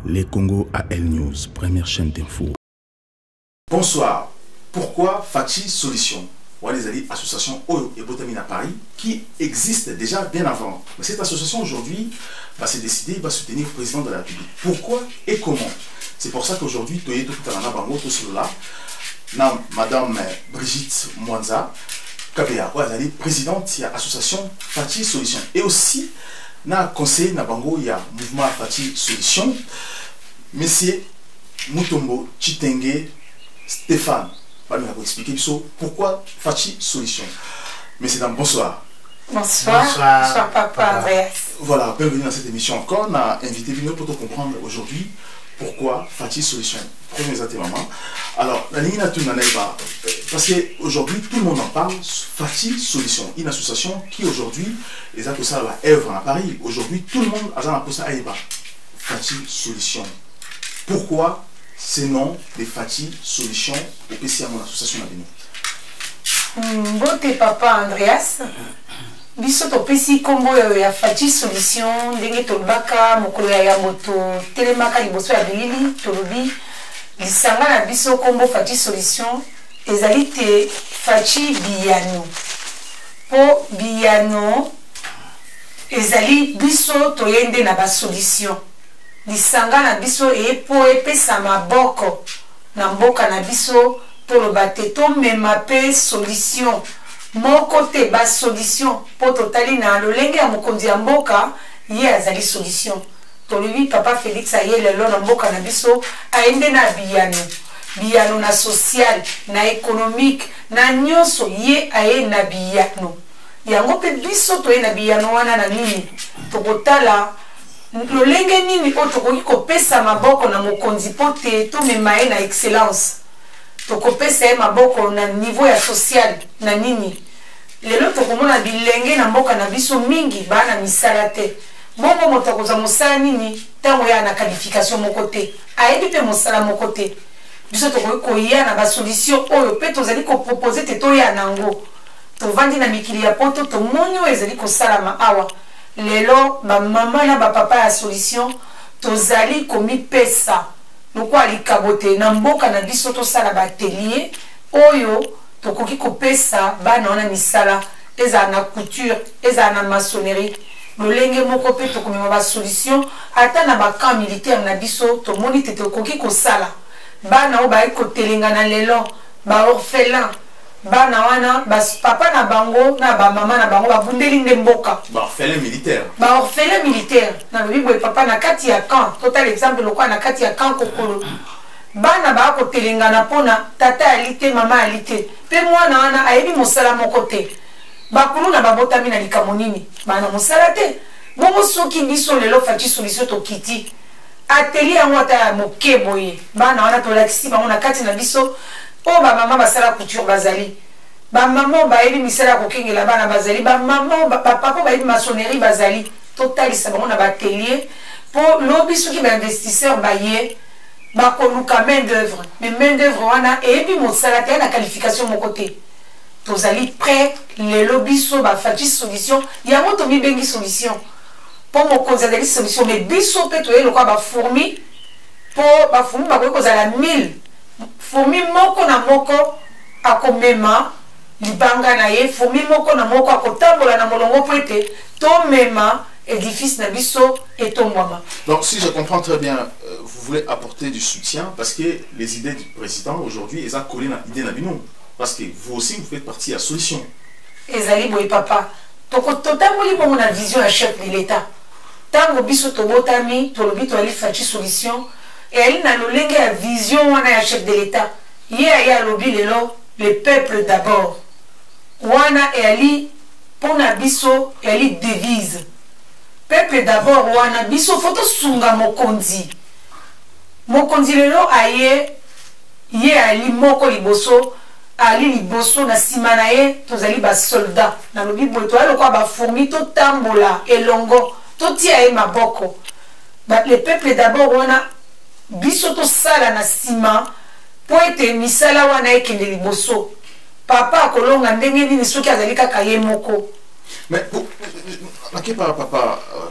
Les Congo AL News, première chaîne d'info. Bonsoir. Pourquoi Fachi Solution? Les alliés association Oyo et Botamine à Paris qui existe déjà bien avant. Mais cette association aujourd'hui va se décider, va soutenir le président de la République. Pourquoi et comment? C'est pour ça qu'aujourd'hui, Madame Brigitte Mwanza, KBA, présidente de l'association Fachi Solution. Et aussi, na conseil na bango, il y a mouvement Fachi Solution. Monsieur Mutombo Chitenge Stéphane va nous expliquer pourquoi Fachi Solution. Monsieur Dame, bonsoir. Bonsoir. Bonsoir papa Andreas. Voilà, bienvenue dans cette émission encore. On a invité Vino pour te comprendre aujourd'hui pourquoi Fachi Solution. Prenez à tes mamans. Alors, la ligne parce qu'aujourd'hui, tout le monde en parle, Fachi Solution, une association qui aujourd'hui, les actes ça va œuvre à Paris. Aujourd'hui, tout le monde a un poste à Eba. Fachi Solution. Pourquoi ce nom de Fachi Solution au PCA, mon association à Bino? Bote papa Andreas. Biso to pesi kombo ya Fachi Solution ndenge tolbaka mokolo ya moto telemaka liboso ya bilili tolobi lisanga na biso kombo Fachi Solution ezali te Fachi Biyano po Biyano ezali biso toyende na ba solution lisanga na biso po epesa maboko na mboka na biso toloba te to mema pe solution moko te ba solution po totali na lolenge ya mokonzi ya mboka ye azali solution tolobi papa Félix aye lelo na mboka na biso aende na biyano na social na économique na nyonso ye aye na biyano yango pe biso toye na biyano wana na nini tokotala lolenge nini o tokoki kopesa maboko na mokonzi po te tomema ye na excellence tokopesa ye maboko na niveau ya social na nini lelo tokomona bilenge na mboka na biso mingi bana misala te bongo moto akozwa mosala nini ntango ya na qualification moko te ayebi mpe mosala moko te biso tokoki koya na basolution oyo mpe tozali kopropose te toya nango tovandi na mikili ya poto tomoni oyo ezali kosalama awa lelo bamama na bapapa ya solution tozali komipesa lokwa likabo te na mboka na biso tosala baatelier oyo tokoki kopesa bana wana misala ezala na couture ezala na maçonnerie lolenge moko mpe tokomema basolution ata na bakamp militaire na biso tomoni te tokoki kosala bana oyo bayi kotelengana lelo baorphelin bana wana papa na bango na bamama na bango babundeli nde mboka baorphelin militaire na lobi boye papa na kati ya camp total exemple lokwa na kati ya camp kokolo bana baa kotelengana mpona tata ali te mama ali te mpe mwana wana ayebi mosala moko te bakulu na babotami na likambo nini bana mosala te bongo soki biso lelo Fachi Solution tokiti atelier yango ata ya moke boye bana wana tolakisi bango na kati na biso o bamama basala couture bazali bamama bayebi misala ya kokengela bana bazali bamama bapapa bayebi maçonnerie bazali totalisa bango na baatelier mpo lobi soki bainvestisseur baye bakoluka main d'œuvre mais main d'œuvre wana eyebi mosala te na qualification moko te tozali prêt lelo biso Fachi Solution yango tomibengi solution mpo mokonzi azali solution mais biso mpe toye lokwa bafourmi mpo bafourmi bakoki kozala 1000 fourmi moko na moko akomema libanga na ye fourmi moko na moko akotambola na molongo po ete tomema édifice na biso etombwama. Donc si je comprends très bien, vous voulez apporter du soutien parce que les idées du président aujourd'hui, elles ont collé dans l'idée Nabino. Parce que vous aussi, vous faites partie de la solution. Ezali boy papa. Totamboli bongo na vision à chef de l'État. Tango biso tobotami, tolobi to ali Fachi Solution. Et ali na lolenge ya vision wana ya chef de l'État. Ye ya lobi lelo, le peuple d'abord. Wana e ali pona biso e ali devise. Peuple d'abord wana biso foto sunga mokonzi. Mokonzi lelo aye ye ali moko liboso ali liboso na sima na ye tozali ba soldat na lobi boye to aloko ba fourmi to tambola elongo to tia ye maboko le peuple d'abord wana biso to sala na sima po ete misala wana ekende liboso papa akolonga ndenge nini soki azali kaka ye moko mais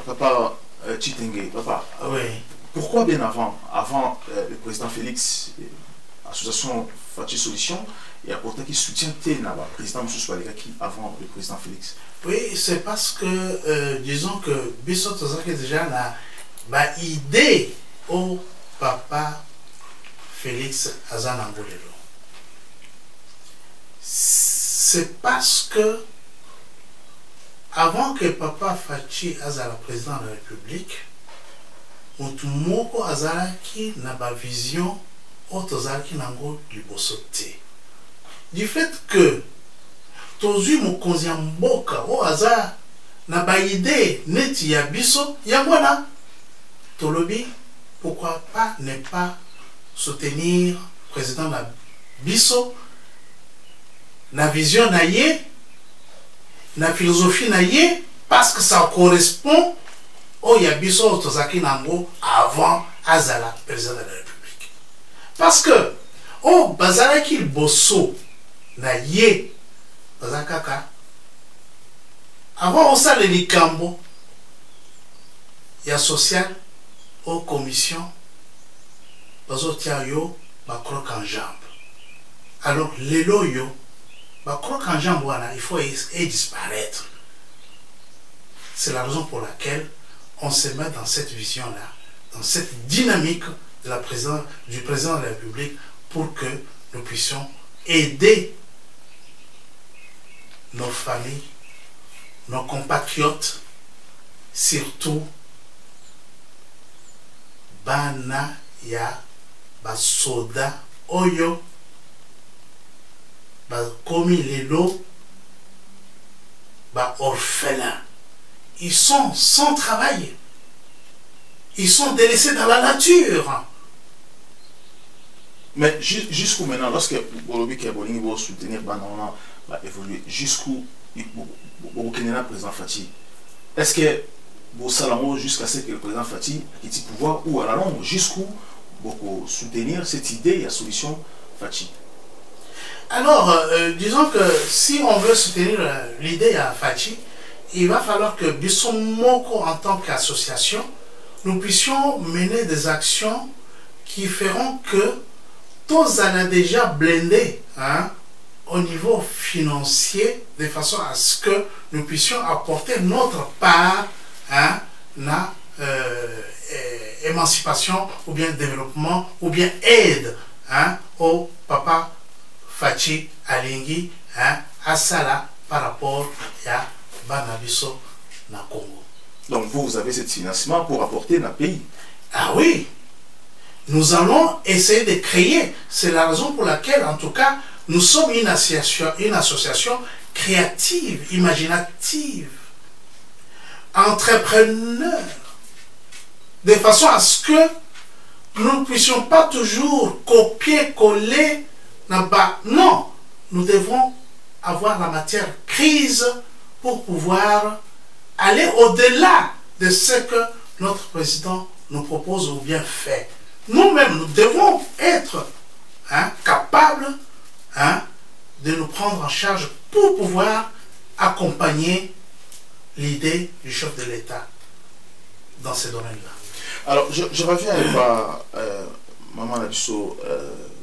papa Chitenge papa oui pourquoi bien avant le président Félix, l'association Fachi Solution, et apporté qui soutient le président Moussous Balekaki avant le président Félix? Oui, c'est parce que, disons que Bissot Tozaki déjà la idée au papa Félix Azanangolelo. C'est parce que avant que papa Fachi Azala président de la République, Mutumoko Azalaki n'a pas vision Otozaki Nango du Bossoté. Du fait que Tozu Mokonzi Mboka o Azala n'a pas idée neti ya biso yangwana Tolobi, pourquoi pas ne pas soutenir le président de biso na vision na ye, na philosophie na ye, parce que ça correspond au Yabiso Otozaki Nango avant Azala, président de la République. Parce que, au Bazalaki Bosso na ye, Bazakaka, avant on s'allait les Kambo, il y a social, aux commissions, Bazotiayo, Bakrok en jambe. Alors, les loyaux, Bakrok en jambe, il faut disparaître. C'est la raison pour laquelle on se met dans cette vision-là, dans cette dynamique de du président de la République pour que nous puissions aider nos familles, nos compatriotes, surtout Bana ya Basoda Oyo, Komi Lelo, orphelins. Ils sont sans travail. Ils sont délaissés dans la nature. Mais jusqu'où maintenant, lorsque Bolobi Kabolingi va soutenir Banana, va évoluer, jusqu'où vous le président Fati, est-ce que vous salamo jusqu'à ce que le président Fati ait le pouvoir ou à la longue, jusqu'où vous soutenir cette idée et la solution Fati? Alors, disons que si on veut soutenir l'idée à Fati, il va falloir que Bissot Moko, en tant qu'association, nous puissions mener des actions qui feront que tous en a déjà blindé au niveau financier, de façon à ce que nous puissions apporter notre part na émancipation ou bien développement ou bien aide au papa Fachi Alingi à Sala par rapport à Banabiso na Congo. Donc vous avez ce financement pour apporter dans le pays? Ah oui, nous allons essayer de créer. C'est la raison pour laquelle, en tout cas, nous sommes une association créative, imaginative, entrepreneur, de façon à ce que nous ne puissions pas toujours copier-coller. Non, nous devons avoir la matière grise pour pouvoir aller au-delà de ce que notre président nous propose ou bien fait. Nous-mêmes, nous devons être capables de nous prendre en charge pour pouvoir accompagner l'idée du chef de l'État dans ces domaines-là. Alors, je reviens avec Maman Nabiso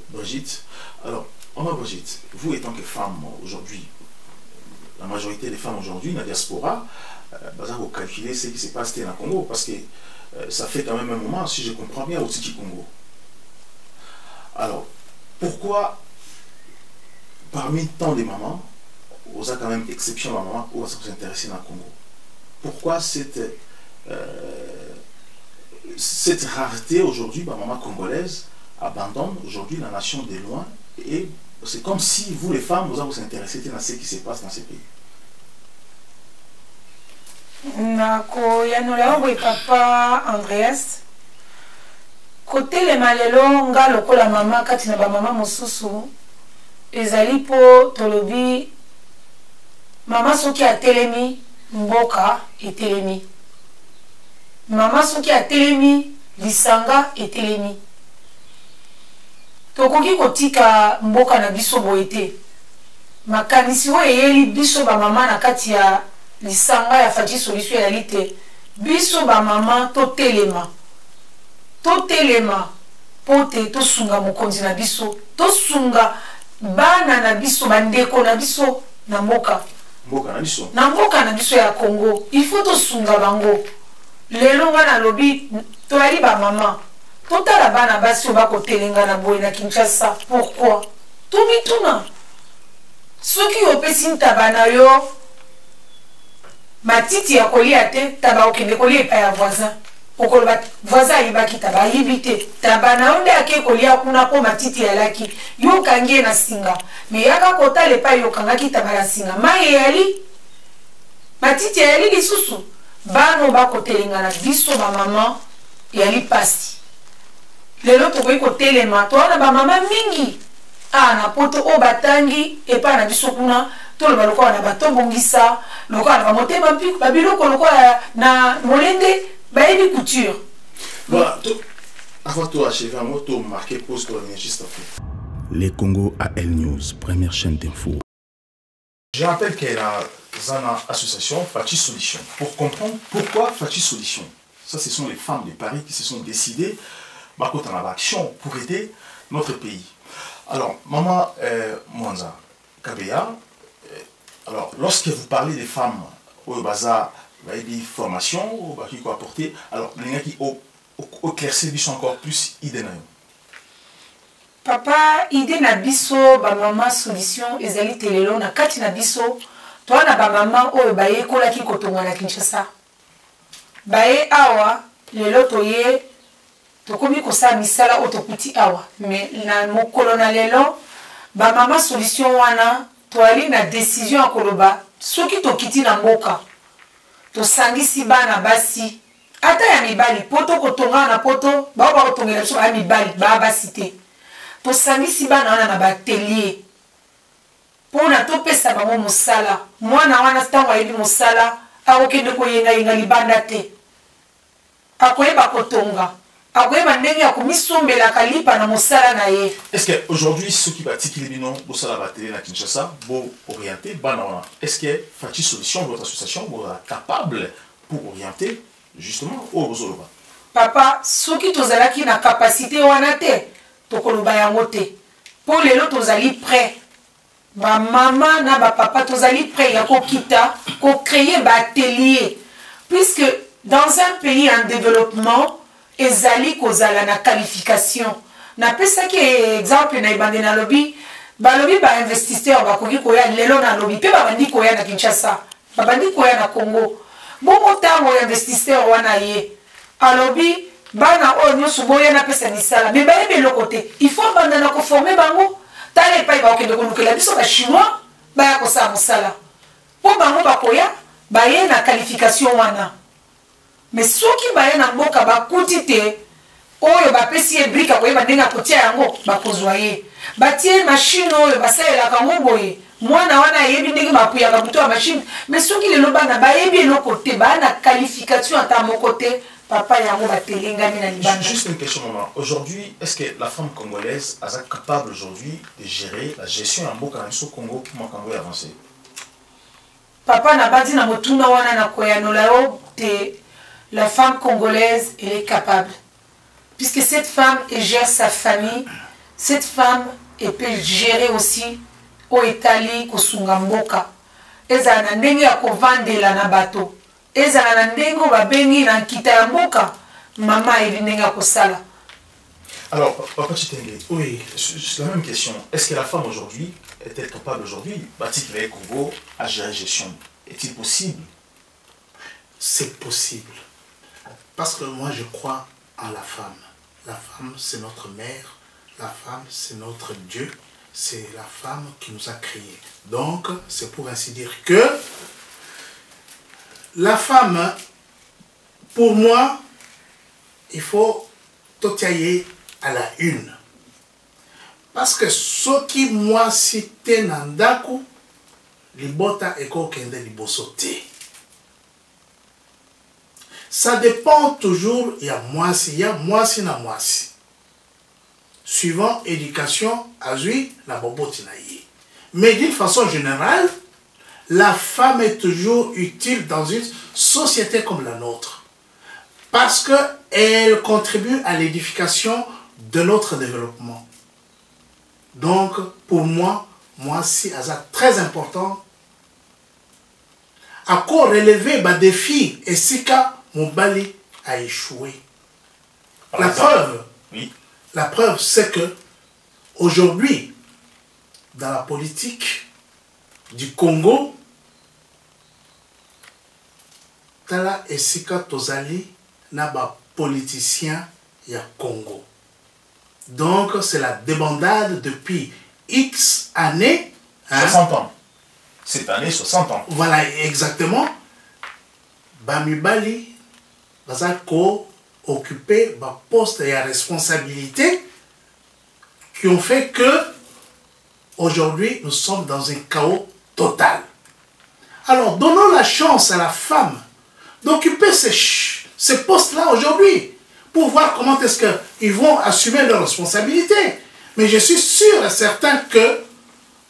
Brigitte. Alors, Maman Brigitte, vous étant que femme aujourd'hui, la majorité des femmes aujourd'hui, dans la diaspora, vous calculez ce qui s'est passé dans le Congo, parce que ça fait quand même un moment, si je comprends bien, au Tiki Congo. Alors, pourquoi, parmi tant de mamans, vous avez quand même exception à maman, où vous intéressez dans le Congo? Pourquoi cette rareté aujourd'hui, ma maman congolaise abandonne aujourd'hui la nation de loin, et c'est comme si vous les femmes, vous intéressez dans ce qui se passe dans ces pays? Nako yanola boy papa Andreas côté le malelo nga lokola mama kati na ba mama mosusu ezali po tolobi mama soki atelemi mboka etelemi, mama soki atelemi lisanga etelemi, tokoki kotika mboka na biso boyete makanisi oyo eyeli biso ba mama na kati ya lisanga ya Fachi Solution ya lite biso ba mama to telema totelema po te tosunga mokonzi na biso tosunga bana na biso bandeko na biso na mboka na biso ya Congo. Il faut tosunga bango lelo wana lobi toyali ba mama totala bana basi oba kotelenga na boye na Kinshasa. Pourquoi tomituna soki opesi ntaba na yo matiti ya kolia te taba okende kolia epai ya voisin okoloba voisin ayibaki taba ayibi te taba na onde ake kolia kuna po matiti ya laki yo okangi na singa me yaka kotala epai yo okangaki taba ya singa mai eyali matiti eyali lisusu bano bakotelenga na biso bamama eyali pasi lelo tokoki kotelema towana bamama mingi na poto o batangi epai na biso kuna toloba lokola na batobongisa lokola na bamotema mpiku babiloko lokola na molende bayebi couture. Voilà, avant de achever un mot, tu marqué pause pour juste après. Les Congo AL News, première chaîne d'info. Je rappelle qu'il y a une association Fachi Solution. Pour comprendre pourquoi Fachi Solution, ça ce sont les femmes de Paris qui se sont décidées en action pour aider notre pays. Alors, Maman Mwanza Kabeya, alors lorsque vous parlez des femmes au bazar, des formations, qui quoi apporter, alors les gens qui au claircir encore plus idée. Papa, idée na biso ba maman solution ezali telelo na kati na biso toi na ba maman oyo baye kola ki kotonga na Kinshasa. Baye awa lelo toye tokomi kosa misala otokuti awa mais na mokolo na lelo ba maman solution wana toali na décision akoloba soki tokiti na mboka tosangisi bana basi ata ya mibali poto kotonga na poto bao bakotongela biso ya mibali baa basi te tosangisi bana wana na batelier mpona topesa bango mosala mwana wana ntango ayebi mosala akokende koyengayenga libanda te akoyeba kotonga akoyeba ndenge ya komisombelaka lipa na mosala na ye. Est-ce que aujourd'hui ceux qui bâtissent les bino mosala bateli na Kinshasa bo orienter bana wana est-ce que Fachi Solution votre association est capable pour orienter justement au bozoloba? Papa soki tozalaki na capacité wana te tokoloba yango te po lelo tozali prêt ba mama na ba papa tozali prêt ya kokita ko créer ba atelier puisque dans un pays en développement ezali kozala na qualification na pesa ki exemple na ibande na lobby ba lobby ba investisseur ba koki koya lelo na lobby pe ba bandi koya na Kinshasa ba bandi koya na Congo bongo tango investisseur wana ye a lobby bana o nyoso boya na pesa misala mais ba yebe lokote il faut banda na ko former bango tale pa ba okende ko lukela biso ba chinois ba ya ko sa musala po bango ba koya ba ye na qualification wana. Mais soki baye na mboka bakuti te oyo bapesi ye brika koyeba ndenge akotia yango bakozwa ye batie machine oyo basalelaka ngo boye mwana wana ayebi ndenge bapuyaka buto ya machine mais soki lelo bana bayebi eloko te baa na qualification ata moko te papa yango batelengami na libanda. Juste une question maman, aujourd'hui est-ce que la femme congolaise est capable aujourd'hui de gérer la gestion en mboka na biso Congo pour makambo avancer? Papa na badi na motuna wana na koyanola yo te. La femme congolaise, elle est capable. Puisque cette femme, elle gère sa famille, cette femme, elle peut gérer aussi au Italie, au Sungamboka. Elle a un ndenge ya kovandela na bato. Elle a un ndenge ba bengi na kita ya mboka. Maman elle ndenge kosala. Alors, Papa Chitenge, oui, c'est la même question. Est-ce que la femme aujourd'hui est-elle capable aujourd'hui, Batik le Congo, à gérer la gestion? Est-il possible? C'est possible. Parce que moi, je crois en la femme. La femme, c'est notre mère. La femme, c'est notre Dieu. C'est la femme qui nous a créés. Donc, c'est pour ainsi dire que la femme, pour moi, il faut totailler à la une. Parce que ce qui moi cité Nandaku, libota eko kende libosote. Ça dépend toujours, il y a moisi na moisi. Suivant éducation, azui na boboti na ye. Mais d'une façon générale, la femme est toujours utile dans une société comme la nôtre. Parce elle contribue à l'édification de notre développement. Donc, pour moi, c'est très important. À quoi relever le défi et si Mobali a échoué. La preuve, c'est que aujourd'hui, dans la politique du Congo, Tala et Sika Tozali n'a pas politicien y a Congo. Donc, c'est la débandade depuis X années. 60 ans. Cette année, 60 ans. Voilà, exactement. Bamibali, Bazako, occupé un poste et à responsabilité qui ont fait que aujourd'hui nous sommes dans un chaos total. Alors donnons la chance à la femme d'occuper ces postes-là aujourd'hui pour voir comment est-ce qu'ils vont assumer leurs responsabilités. Mais je suis sûr et certain que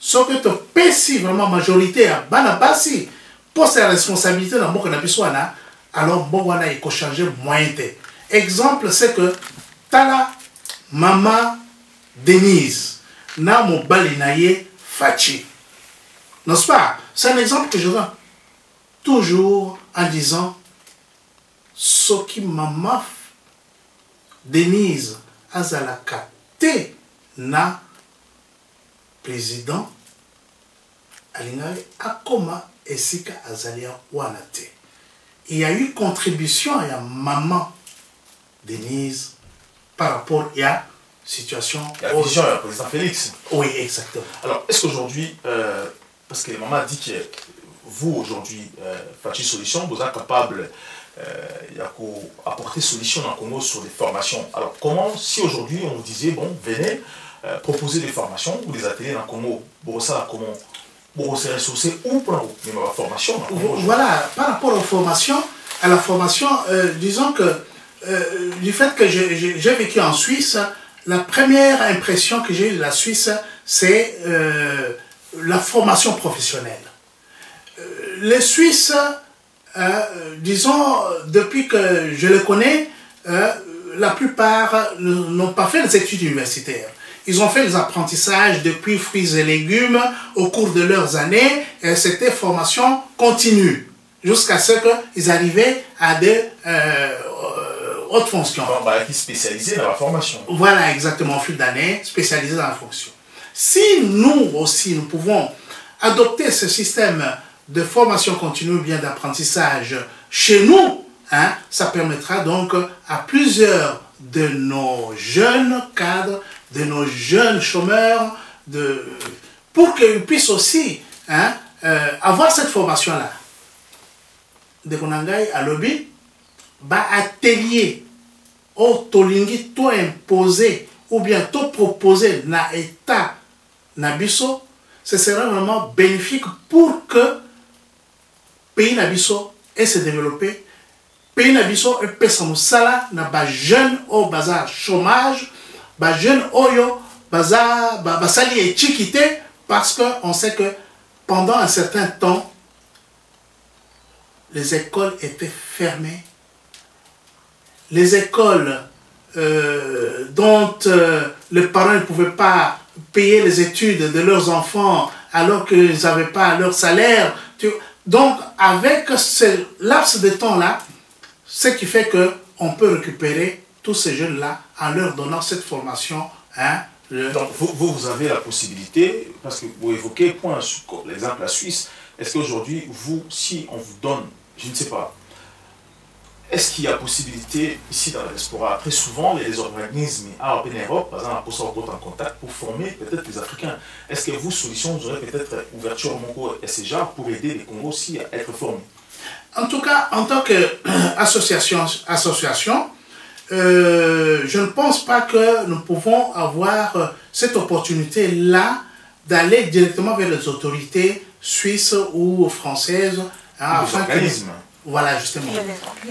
ce que tu peux si vraiment majorité à Banabasi poste et responsabilité dans le monde, alors bon, il faut changer moyen. Exemple, c'est que Tala, Maman, Denise, na mo balinaye Fachi. N'est-ce pas? C'est un exemple que je donne toujours en disant ce qui Maman Denise Azalaka te na président Alingawe Akoma Esika Azalia Wanate. Il y a eu contribution à Maman Denise par rapport à la situation. La vision du président Félix. Oui, exactement. Alors, est-ce qu'aujourd'hui, parce que maman dit que vous, aujourd'hui, Fachi Solution, vous êtes capable d'apporter solution dans le Congo sur des formations. Alors, comment, si aujourd'hui on vous disait, bon, venez proposer des formations ou des ateliers dans le Congo, comment vous serez ressourcés ou pour la formation dans le Congo? Voilà, par rapport aux formations, à la formation, disons que du fait que j'ai vécu en Suisse, la première impression que j'ai eue de la Suisse, c'est la formation professionnelle. Les Suisses, disons, depuis que je les connais, la plupart n'ont pas fait des études universitaires. Ils ont fait des apprentissages depuis fruits et légumes au cours de leurs années, et c'était formation continue, jusqu'à ce qu'ils arrivaient à des haute fonction. Qui spécialisé dans la formation. Voilà, exactement, au fil d'années, spécialisé dans la fonction. Si nous aussi, nous pouvons adopter ce système de formation continue, bien d'apprentissage chez nous, hein, ça permettra donc à plusieurs de nos jeunes cadres, de nos jeunes chômeurs, pour qu'ils puissent aussi avoir cette formation-là. De Konangai à lobby, atelier au tolingi to imposé ou bien to proposé na état na biso, ce sera vraiment bénéfique pour que pays na biso et se développer, pays na biso et pesa musala na ba jeune au bazar chômage, ba jeune oyo bazar basali et chikité, parce que on sait que pendant un certain temps les écoles étaient fermées. Les écoles dont les parents ne pouvaient pas payer les études de leurs enfants alors qu'ils n'avaient pas leur salaire. Donc, avec ce laps de temps-là, ce qui fait qu'on peut récupérer tous ces jeunes-là en leur donnant cette formation. Donc, vous avez la possibilité, parce que vous évoquez, l'exemple la Suisse, est-ce qu'aujourd'hui, vous, si on vous donne, je ne sais pas, est-ce qu'il y a possibilité ici dans la diaspora? Très souvent, il y a des organismes en Europe, par exemple, pour s'en en contact pour former peut-être les Africains. Est-ce que vous, Solution, vous aurez peut-être ouverture au Mongo SCJ pour aider les Congos aussi à être formés? En tout cas, en tant qu'association, je ne pense pas que nous pouvons avoir cette opportunité-là d'aller directement vers les autorités suisses ou françaises. Voilà, justement.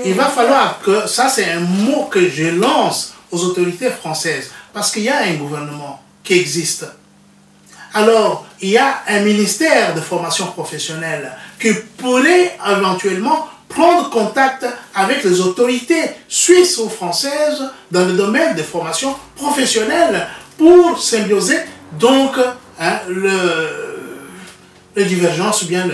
Il va falloir que, ça c'est un mot que je lance aux autorités françaises, parce qu'il y a un gouvernement qui existe. Alors, il y a un ministère de formation professionnelle qui pourrait éventuellement prendre contact avec les autorités suisses ou françaises dans le domaine des formations professionnelles pour symbioser donc le divergence ou bien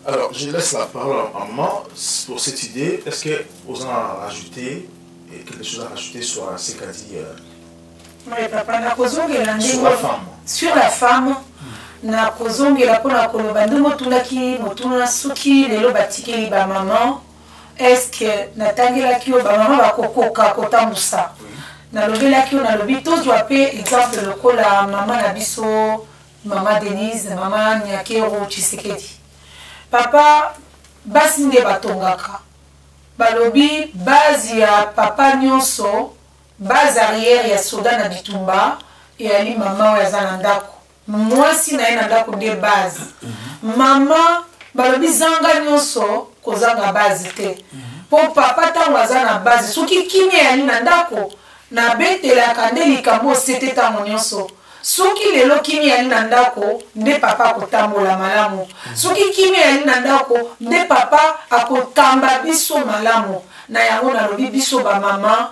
Alors, je laisse la parole à maman pour cette idée. Est-ce que vous en rajouter quelque chose à rajouter sur ce qu'a dit sur la femme? Sur la femme, na kozongela pona koloba ndimo tunaki motuna suki lelo batikeli ba maman. Est-ce que natangelaki ba maman bakokoka kotambusa? Na lobelaki na lobi to pe exemple lokola maman na biso, maman Denise, maman Nyakero Tshisekedi. Papa basi nde batongaka. Balobi base ya papa nyonso, base arrière ya soda na bitumba et ali maman ya zanandako. Moi si na ina ndako de base. Mama balobi zanga nyonso kozanga base te. Po papa tango azana base soki kimi ya na ndako na betela kandeli kamo sete tango nyonso. Soki lelo kimi ya na ndako nde papa kotambola malamu. Soki kimi ya na ndako nde papa akotamba biso malamu. Na yango na lobi biso ba mama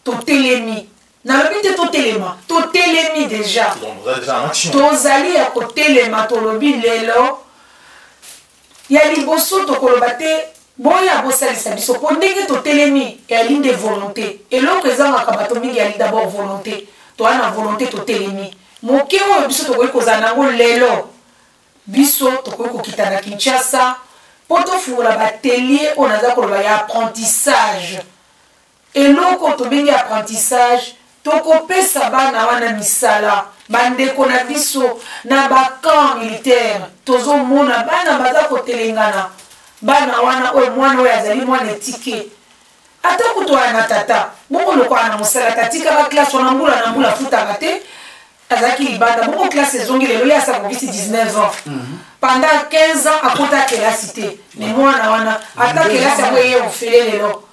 totelemi. Na lobi te totelema, totelemi déjà. Tozali ya kotelema tolobi lelo. Ya liboso tokoloba te boya bosalisa biso po ndenge totelemi ya linde volonté. Eloko ezanga bato mingi ya d'abord volonté. Toi na volonté totelemi. Moke oyo biso tokoki kozala nango lelo. Biso tokoki kokita na Kinshasa po tofungula batelier oyo naza koloba ya apprentissage. Eloko tobengi apprentissage tokopesa bana wana misala bandeko na biso na bakamp militaire tozomona bana baza kotelengana bana wana oyo mwana oyo azali mwana etike ata kutoa na tata boko lokola na mosala tatika ba classe wana mbula na mbula futaka te azaki libanda boko classe ezongi lelo ya sa kobisi 19 ans pendant 15 ans akota kelasi te mais mwana wana ata kelasi yango ye ofele lelo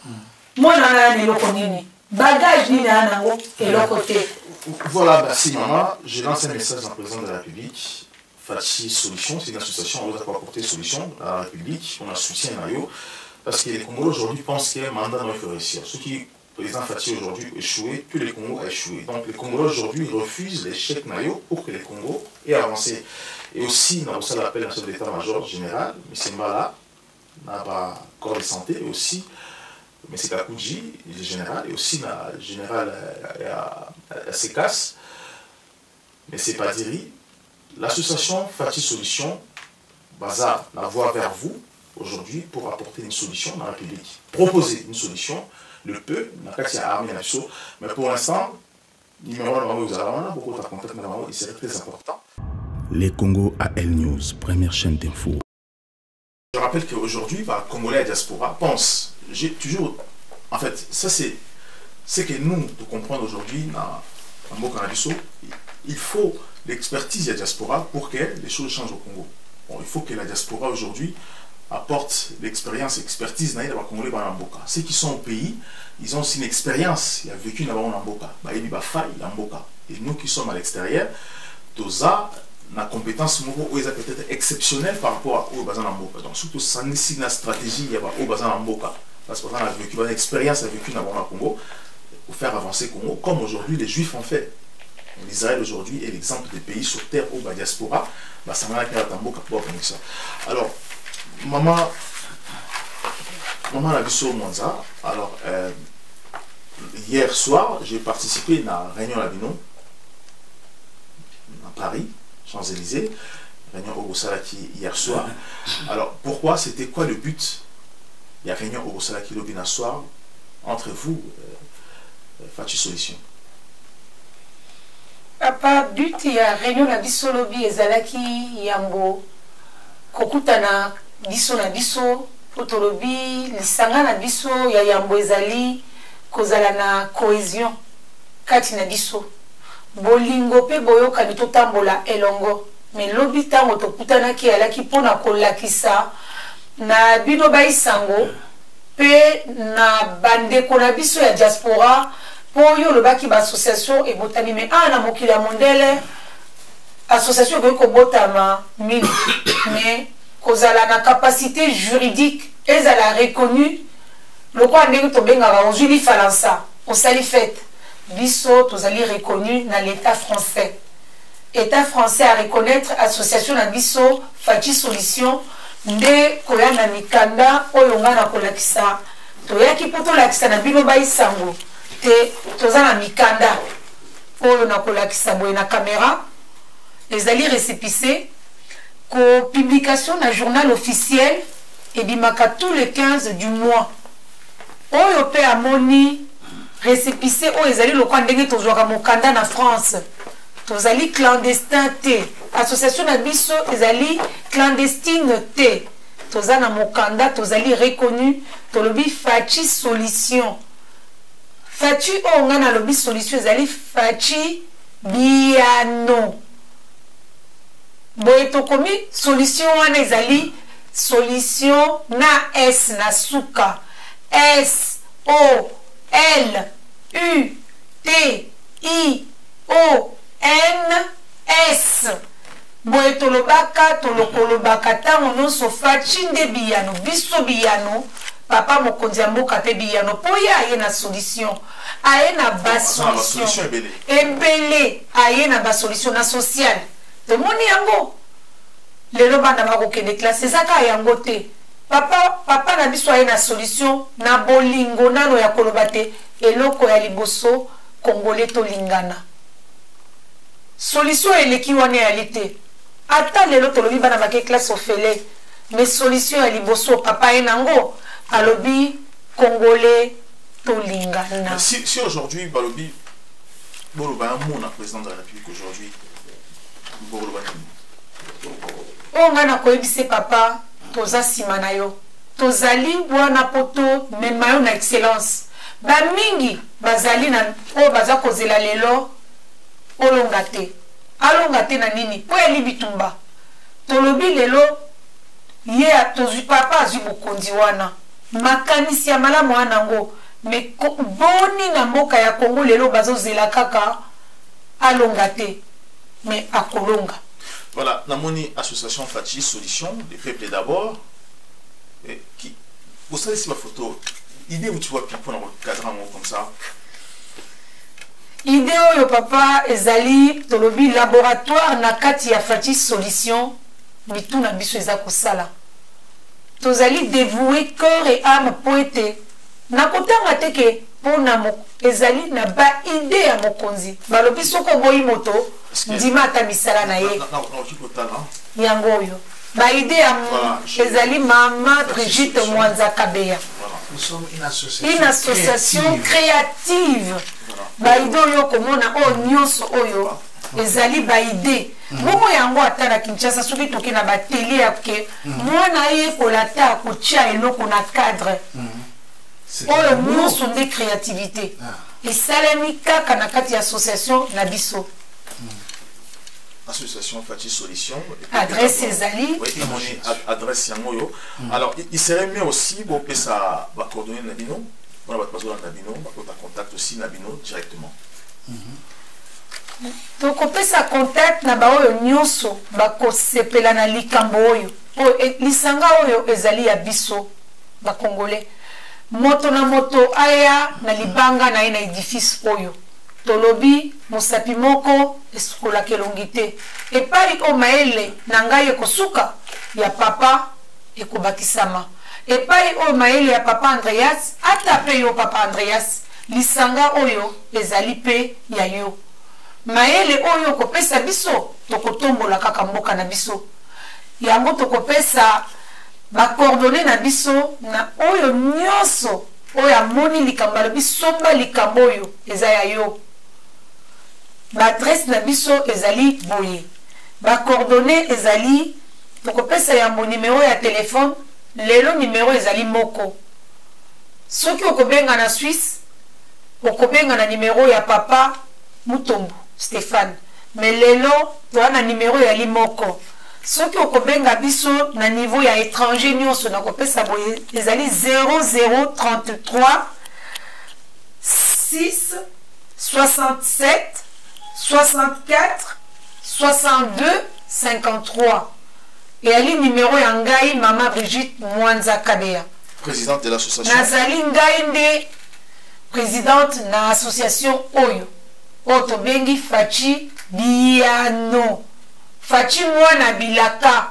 mwana wana lelo konini bagage ni na nango eloko te. Voilà, merci maman. Je lance un message dans le président de la République. Fachi Solution, c'est une association qui va apporter solution à la République. On a soutien à eux. Parce que les Congolais aujourd'hui pensent qu'il y a un mandat dans le réussir. Ce qui, le président Fachi aujourd'hui échoué, tous les Congos ont échoué. Donc les Congolais aujourd'hui refusent l'échec Nayo pour que les Congos aient avancé. Et aussi, on a aussi l'appel d'un chef d'état-major général, M. Mbala, n'a pas corps de santé, et aussi M. Kakouji, le général, et aussi le général Sekas, M. Padiri. L'association Fachi Solution, Bazar, la voie vers vous aujourd'hui pour apporter une solution dans la République. Proposer une solution, le peu, mais pour l'instant, numéro de beaucoup de contacts, il serait très important. Les Congo AL News, première chaîne d'info. Je rappelle qu'aujourd'hui, les Congolais à diaspora pensent, j'ai toujours, en fait, ça c'est que nous, de comprendre aujourd'hui, dans Mboka Nabiso, il faut l'expertise de la diaspora pour que les choses changent au Congo. Bon, il faut que la diaspora aujourd'hui apporte l'expérience, l'expertise dans les Congolais dans Mboka. Ceux qui sont au pays, ils ont aussi une expérience, ils ont vécu dans Mboka. Ils ont failli dans Mboka. Et nous qui sommes à l'extérieur, Toza, la compétence peut-être exceptionnelle par rapport à Bazan Mboka. Donc surtout, ça nécessite une stratégie, il y a Bazan Mboka. Parce qu'on a vécu une expérience, a vécu dans le Congo pour faire avancer le Congo, comme aujourd'hui les Juifs ont fait. L'Israël aujourd'hui est l'exemple des pays sur terre où la diaspora, ça m'a comme ça. Alors, maman Nabiso Mwanza, alors hier soir, j'ai participé à la réunion à Bino, à Paris, Champs-Élysées, réunion au Salaki hier soir. Alors, pourquoi, c'était quoi le but? Il y a réunion au Salaki Lobina soir entre vous, Fachi Solution. Papa, but ya réunion na biso lobi ezalaki yambo kokutana biso na biso potolobi lisanga na biso ya yambo ezali kozala na cohésion kati na biso bolingo pe boyoka ni totambola elongo mais lobi tango tokutanaki alaki pona kolakisa na bino baisango pe na bandeko na biso ya diaspora pour yo le baki ba association et botani mais na mokili ya mondele association ko botama mini mais kozala na capacité juridique ezala reconnu lokwa ndenge tobengaka ozwi falansa osali fête biso tozali reconnu na l'état français. État français à reconnaître association na biso Fachi Solution nde koya na mikanda oyo nga na kolakisa toyaki po tolakisa na bino baisango te toza na mikanda oyo na kolakisa boye na caméra ezali récépissé ko publication na journal officiel ebimaka tous les 15 du mois oyo pe amoni récépissé oyo ezali lokwa ndenge tozwaka mokanda na France tozali clandestin te association na biso ezali clandestine te toza na mokanda tozali reconnu tolobi Fachi Solution Fachi oyo nga na lobi solution ezali Fachi Biano boye tokomi solution wana ezali solution na S na suka S O L U T I O N S boye tolobaka tolokolobaka ntango nyonso Fachi nde Biano biso Biano papa mokonzi ya mboka pe Biano po ye aye na solution aye na basolution ebele aye na basolution na social tomoni yango lelo bana bakokende classe ezaka yango te papa na biso aye na solution na bolingo nano ya koloba te eloko ya liboso congolais tolingana solution eleki wana yali te ata lelo tolobi bana bake classe ofele mais solution ya liboso papa ye nango alobi congolais tolingana. Si aujourd'hui balobi boloba un mot na président de la République aujourd'hui boloba o nga na koyebise papa toza nsima na yo tozali wana poto mema yo na excellence bamingi bazali na oyo baza kozela lelo olonga te alonga te na nini po yali bitumba tolobi lelo ye tozwi papa azwi bokonzi wana makanisi ya malamu wana ngo me boni na mboka ya Congo lelo bazozela kaka alonga te me akolonga. Voilà, namoni association Fachi Solution, les peuples d'abord. Vous savez si ma photo, idée où tu vois pipo dans le cadran comme ça. Idée oyo papa ezali tolobi laboratoire na kati ya Fachi Solution bitu na biso eza kosala. Tozali dévoué corps et âme poete. Na kotanga teke pona mo ezali na ba idée ya mokonzi. Balobi soko boyi moto ndima ata misala na ye. Yango oyo. Ba idée ya ezali mama Brigitte Mwanza Kabeya. Nous sommes une association créative. Ba idée oyo komona o nyonso oyo ezali ba idée. Bongo yango ata na Kinshasa soki toke na ba télé ya ke mwana ye kolata ko tia eloko na cadre. Oyo nyonso nde créativité. esalemi kaka na kati ya association na biso. Association Fachi Solution. Adresse ezali. Oui, adresse yango. Alors, il serait mieux aussi pour que ça va coordonner Nabino. On va passer dans Nabino, on va contact aussi Nabino directement. Donc on peut ça contact na ba oyo nyonso ba ko sepela na likambo oyo. O lisanga oyo ezali ya biso ba congolais. Moto na moto aya na libanga na ina édifice oyo. Tolobi mosapi moko esukola kelongite. E pari o maele na ngai ekosuka ya papa ekobakisama. E pari o maele ya papa Andreas atape yo papa Andreas lisanga oyo ezali pe ya yo. Maele oyo kopesa biso tokotombola kaka mboka na biso. Yango tokopesa ba coordonnées na biso na oyo nyonso oyo amoni likambo la biso mba likambo oyo eza ya yo. Ba adresse na biso ezali boye. Ba coordonnées ezali tokopesa ya mo numéro ya téléphone lelo numéro ezali moko. Soki okobenga na Suisse okobenga na numéro ya papa Mutombo Stéphane. Mais lelo toa na numéro ya limoko. Soki okobenga biso na niveau ya étranger nyonso na kopesa boye ezali 0033 6 67 64 62 53. et ali numéro ya ngai Mama Brigitte Mwanza Kabea, présidente de l'association. nazali ngai nde présidente na association oyo oto bengi Fachi Biyano. Fachi mwana bilaka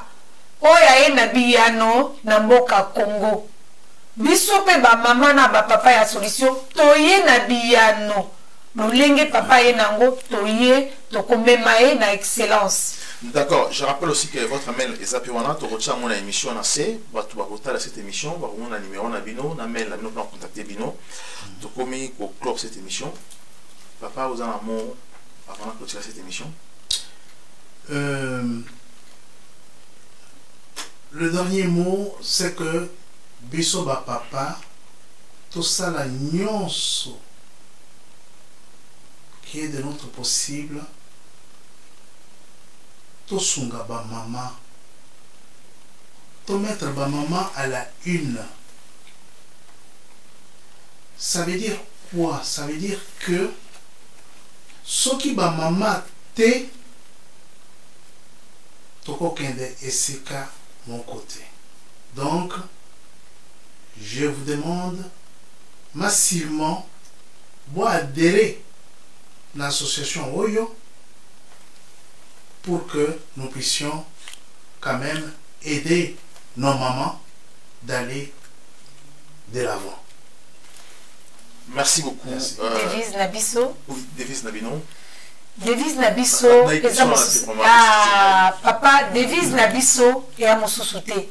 oyo aye na biyano na mboka Congo. Biso pe ba mama na ba papa ya solution toye na biyano lolenge papa ye nango toye tokomema ye na excellence. D'accord, je rappelle aussi que votre mail est Zapiwana, tu retiens mon émission en C, tu vas voter cette émission, tu vas mon numéro na bino, na mail na bino pour contacter bino. Tu commis au clore cette émission. Papa, vous avez un mot avant de clôturer cette émission. Le dernier mot, c'est que biso ba papa, tout ça la nyonso qui est de notre possible, tout sunga ba maman, tout mettre ba maman à la une. Ça veut dire quoi? Ça veut dire que ce qui ba maman te toko kende esika mon côté. Donc, je vous demande massivement d'adhérer à l'association Oyo pour que nous puissions quand même aider nos mamans d'aller de l'avant. Merci beaucoup. Merci. Devise Nabiso. Devise Nabino. Devise Nabiso. Papa, devise Nabiso et à mon sous-souté.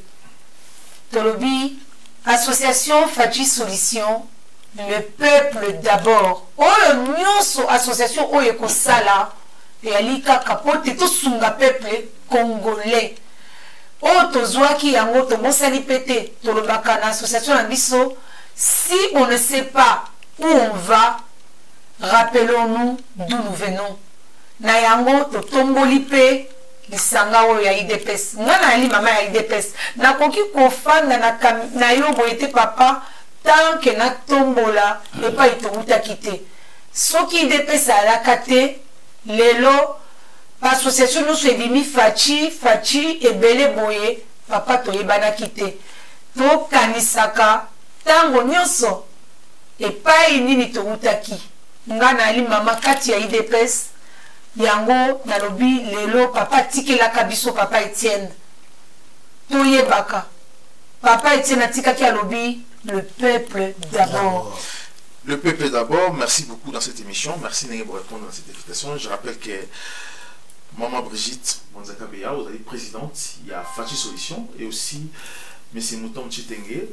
Tolobi, association Fachi Solution, le peuple d'abord. Oh, nyonso association Oyeko Sala, et Alika Kapote, tout sunga peuple congolais. Oh, tozwaki yango, tomosali pete, tolobaka na association Nabiso. Si on ne sait pas où on va, rappelons-nous d'où nous venons. Na yango to tomboli pe lisanga oyo ya IDPS. Ngana ali mama ya IDPS. Na koki kofanda na yo boyete papa tant que na tombola e pa itomuta kite. Soki IDPS ala kate lelo association nous ebimi Fachi ebele boye papa to yebana kite. To kanisaka tango nyonso e pa nini to mutaki. Ngana ali mama kati ya IDPS. Yango nalobi lelo papa tikela kabiso papa Etienne. Toye baka. Papa Etienne atikaki alobi le peuple d'abord. Le peuple d'abord, merci beaucoup dans cette émission. Merci Nengue pour répondre à cette invitation. Je rappelle que Maman Brigitte Mwanza Kabea, vous êtes présidente, il y a Fachi Solution et aussi M. Mouton Chitenge,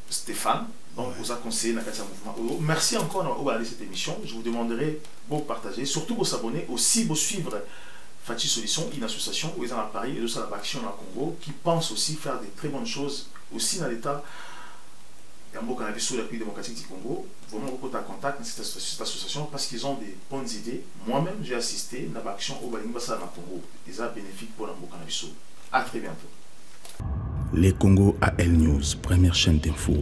Stéphane. Donc, vous a conseillé dans le mouvement. Merci encore d'avoir regardé cette émission. Je vous demanderai de partager, surtout de s'abonner, aussi de suivre Fachi Solution, une association où ils sont à Paris et aussi à la Action dans le Congo, qui pense aussi faire de très bonnes choses, aussi dans l'État de la République démocratique du Congo. Vraiment, beaucoup de contact dans cette association parce qu'ils ont des bonnes idées. Moi-même, j'ai assisté à l'action au Balingba dans le Congo. Ils sont bénéfiques pour l'Ambo Cannabis. À très bientôt. Les Congo AL News, première chaîne d'info.